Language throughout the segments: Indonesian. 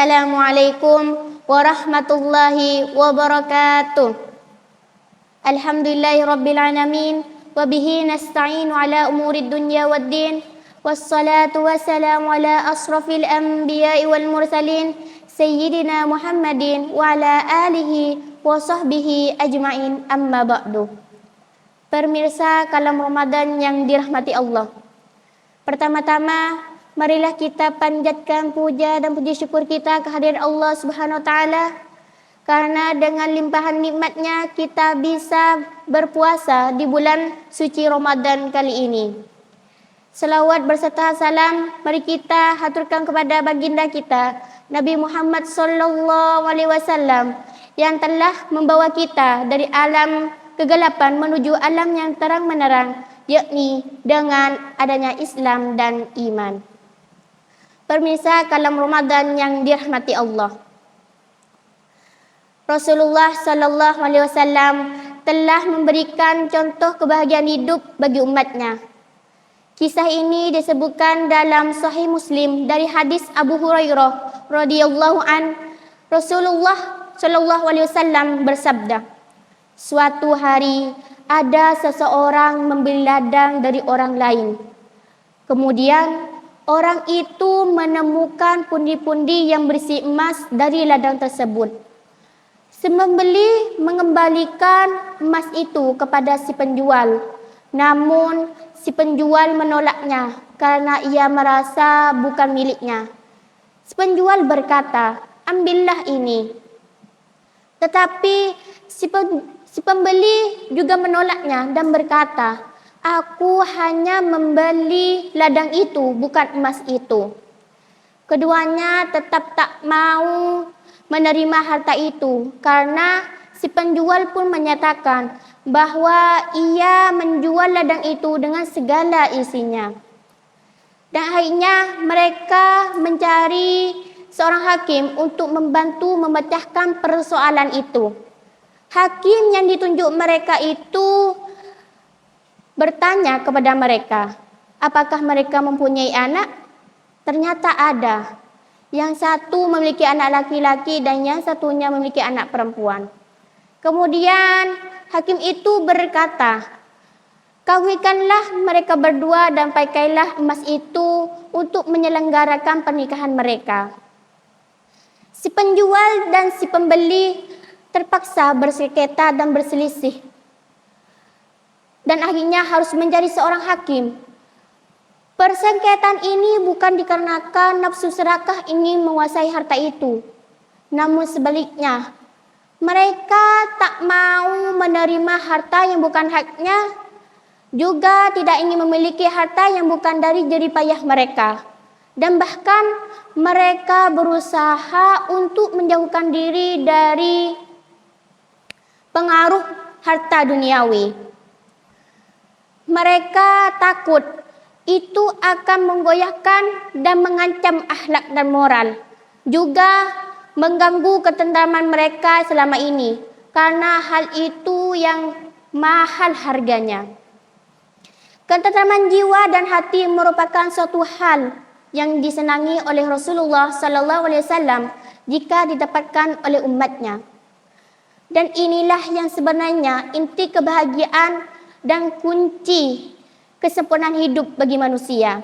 Assalamualaikum warahmatullahi wabarakatuh. Alhamdulillahirabbil alamin wa bihi nasta'inu ala umurid dunya waddin. Wassalatu wassalamu ala asrafil anbiya'i wal mursalin sayyidina Muhammadin wa ala alihi wa sahbihi ajma'in, amma ba'du. Pemirsa kalam Ramadan yang dirahmati Allah, pertama-tama marilah kita panjatkan puja dan puji syukur kita kehadiran Allah Subhanahu wa taala, karena dengan limpahan nikmatnya kita bisa berpuasa di bulan suci Ramadan kali ini. Selawat berserta salam mari kita haturkan kepada baginda kita Nabi Muhammad sallallahu alaihi wasallam yang telah membawa kita dari alam kegelapan menuju alam yang terang menerang, yakni dengan adanya Islam dan iman. Pemirsa kalam Ramadan yang dirahmati Allah, Rasulullah sallallahu alaihi wasallam telah memberikan contoh kebahagiaan hidup bagi umatnya. Kisah ini disebutkan dalam Sahih Muslim dari hadis Abu Hurairah radhiyallahu an. Rasulullah sallallahu alaihi wasallam bersabda, suatu hari ada seseorang membeli ladang dari orang lain. Kemudian orang itu menemukan pundi-pundi yang berisi emas dari ladang tersebut. Si pembeli mengembalikan emas itu kepada si penjual. Namun si penjual menolaknya karena ia merasa bukan miliknya. Si penjual berkata, ambillah ini. Tetapi si pembeli juga menolaknya dan berkata, aku hanya membeli ladang itu, bukan emas itu. Keduanya tetap tak mau menerima harta itu karena si penjual pun menyatakan bahwa ia menjual ladang itu dengan segala isinya. Dan akhirnya mereka mencari seorang hakim untuk membantu memecahkan persoalan itu. Hakim yang ditunjuk mereka itu bertanya kepada mereka, apakah mereka mempunyai anak? Ternyata ada. Yang satu memiliki anak laki-laki dan yang satunya memiliki anak perempuan. Kemudian hakim itu berkata, kawinkanlah mereka berdua dan pakailah emas itu untuk menyelenggarakan pernikahan mereka. Si penjual dan si pembeli terpaksa bersengketa dan berselisih. Dan akhirnya harus mencari seorang hakim. Persengketaan ini bukan dikarenakan nafsu serakah ingin menguasai harta itu. Namun sebaliknya, mereka tak mau menerima harta yang bukan haknya, juga tidak ingin memiliki harta yang bukan dari jerih payah mereka. Dan bahkan mereka berusaha untuk menjauhkan diri dari pengaruh harta duniawi. Mereka takut itu akan menggoyahkan dan mengancam akhlak dan moral, juga mengganggu ketentraman mereka selama ini, karena hal itu yang mahal harganya. Ketentraman jiwa dan hati merupakan suatu hal yang disenangi oleh Rasulullah sallallahu alaihi wasallam jika didapatkan oleh umatnya. Dan inilah yang sebenarnya inti kebahagiaan dan kunci kesempurnaan hidup bagi manusia.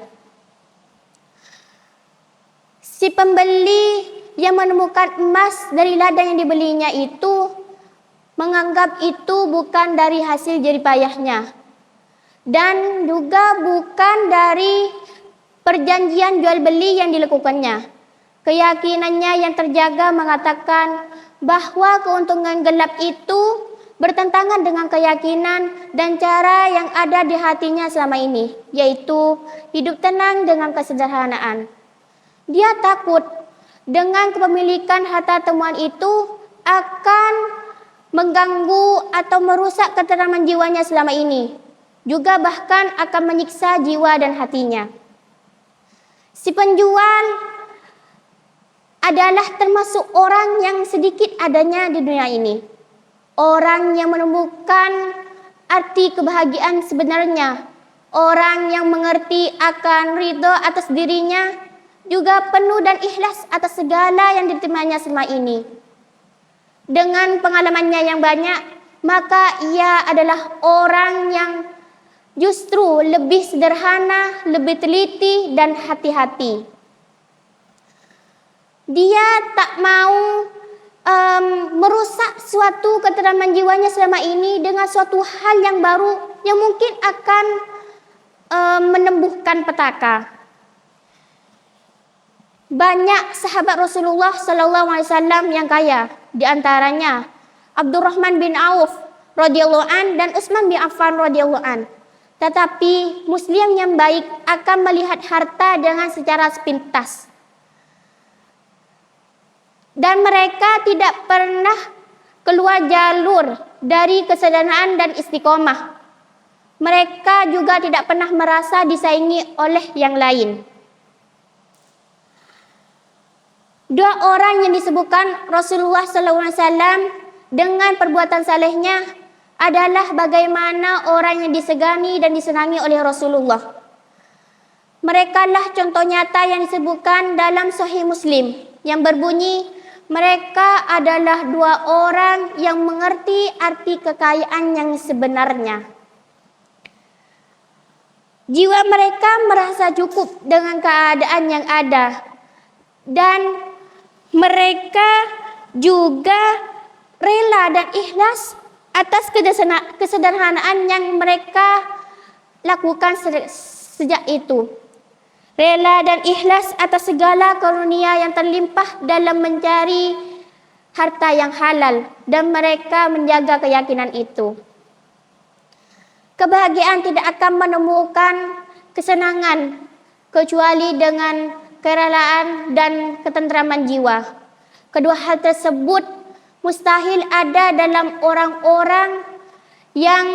Si pembeli yang menemukan emas dari ladang yang dibelinya itu menganggap itu bukan dari hasil jerih payahnya dan juga bukan dari perjanjian jual beli yang dilakukannya. Keyakinannya yang terjaga mengatakan bahwa keuntungan gelap itu bertentangan dengan keyakinan dan cara yang ada di hatinya selama ini, yaitu hidup tenang dengan kesederhanaan. Dia takut dengan kepemilikan harta temuan itu akan mengganggu atau merusak ketentraman jiwanya selama ini, juga bahkan akan menyiksa jiwa dan hatinya. Si penjual adalah termasuk orang yang sedikit adanya di dunia ini. Orang yang menemukan arti kebahagiaan sebenarnya, orang yang mengerti akan ridho atas dirinya juga penuh dan ikhlas atas segala yang diterimanya selama ini. Dengan pengalamannya yang banyak, maka ia adalah orang yang justru lebih sederhana, lebih teliti dan hati-hati. Dia tak mau merusak suatu ketentraman jiwanya selama ini dengan suatu hal yang baru yang mungkin akan menembuskan petaka. Banyak sahabat Rasulullah SAW yang kaya, di antaranya Abdurrahman bin Auf radhiyallahu an dan Utsman bin Affan radhiyallahu an. Tetapi Muslim yang baik akan melihat harta dengan secara sepintas. Dan mereka tidak pernah keluar jalur dari kesederhanaan dan istiqomah. Mereka juga tidak pernah merasa disaingi oleh yang lain. Dua orang yang disebutkan Rasulullah SAW dengan perbuatan salehnya adalah bagaimana orang yang disegani dan disenangi oleh Rasulullah. Mereka lah contoh nyata yang disebutkan dalam Sahih Muslim yang berbunyi, mereka adalah dua orang yang mengerti arti kekayaan yang sebenarnya. Jiwa mereka merasa cukup dengan keadaan yang ada. Dan mereka juga rela dan ikhlas atas kesederhanaan yang mereka lakukan sejak itu. Rela dan ikhlas atas segala karunia yang terlimpah dalam mencari harta yang halal dan mereka menjaga keyakinan itu. Kebahagiaan tidak akan menemukan kesenangan kecuali dengan kerelaan dan ketentraman jiwa. Kedua hal tersebut mustahil ada dalam orang-orang yang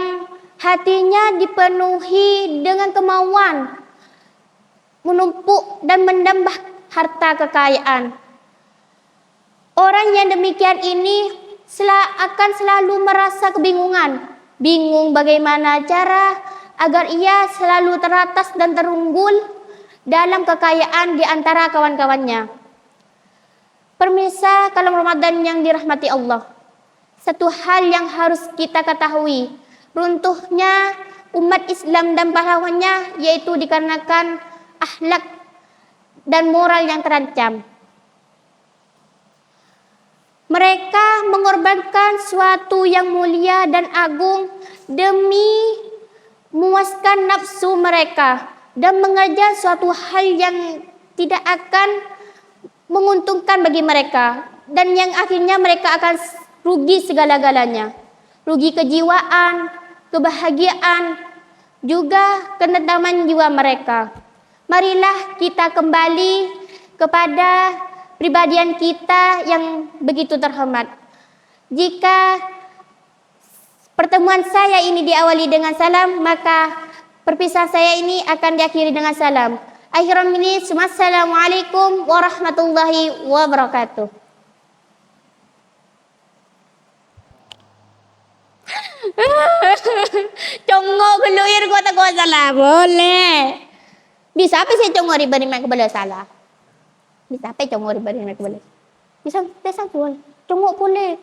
hatinya dipenuhi dengan kemauan menumpuk dan menambah harta kekayaan. Orang yang demikian ini akan selalu merasa kebingungan. Bingung bagaimana cara agar ia selalu teratas dan terunggul dalam kekayaan di antara kawan-kawannya. Pemirsa kalam Ramadan yang dirahmati Allah, satu hal yang harus kita ketahui, runtuhnya umat Islam dan pahlawannya yaitu dikarenakan akhlak dan moral yang terancam. Mereka mengorbankan suatu yang mulia dan agung demi memuaskan nafsu mereka dan mengejar suatu hal yang tidak akan menguntungkan bagi mereka dan yang akhirnya mereka akan rugi segala-galanya. Rugi kejiwaan, kebahagiaan, juga ketentraman jiwa mereka. Marilah kita kembali kepada pribadian kita yang begitu terhormat. Jika pertemuan saya ini diawali dengan salam, maka perpisahan saya ini akan diakhiri dengan salam. Akhirul minni, assalamualaikum warahmatullahi wabarakatuh. Congok keluir ko tak ko salah boleh. Bisa apa sih congok ribari mak kebala salah? Bisa apa congok ribari mak kebala? Bisa tuan. Congok boleh.